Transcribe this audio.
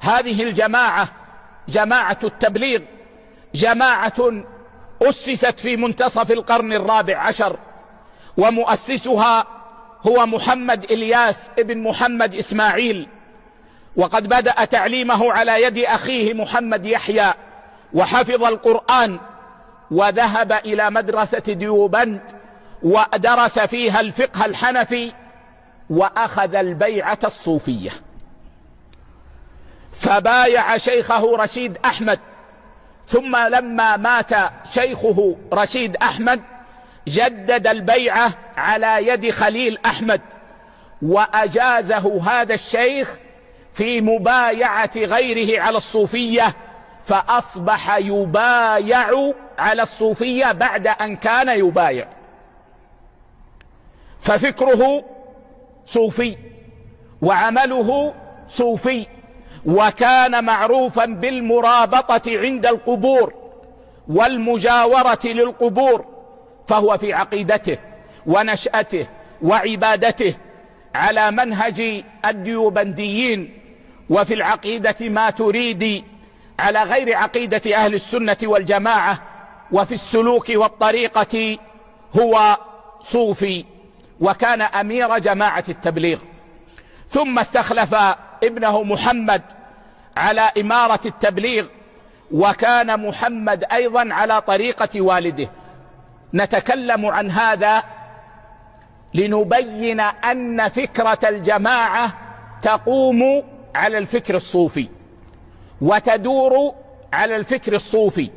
هذه الجماعة جماعة التبليغ جماعة أسست في منتصف القرن الرابع عشر، ومؤسسها هو محمد إلياس ابن محمد إسماعيل، وقد بدأ تعليمه على يد أخيه محمد يحيى، وحفظ القرآن وذهب إلى مدرسة ديوبند ودرس فيها الفقه الحنفي، وأخذ البيعة الصوفية، فبايع شيخه رشيد أحمد. ثم لما مات شيخه رشيد أحمد جدد البيعة على يد خليل أحمد، وأجازه هذا الشيخ في مبايعة غيره على الصوفية، فأصبح يبايع على الصوفية بعد أن كان يبايع. ففكره صوفي وعمله صوفي، وكان معروفا بالمرابطة عند القبور والمجاورة للقبور، فهو في عقيدته ونشأته وعبادته على منهج الديوبنديين، وفي العقيدة ما تريدي على غير عقيدة أهل السنة والجماعة، وفي السلوك والطريقة هو صوفي، وكان أمير جماعة التبليغ. ثم استخلف ابنه محمد على إمارة التبليغ، وكان محمد أيضا على طريقة والده. نتكلم عن هذا لنبين أن فكرة الجماعة تقوم على الفكر الصوفي وتدور على الفكر الصوفي،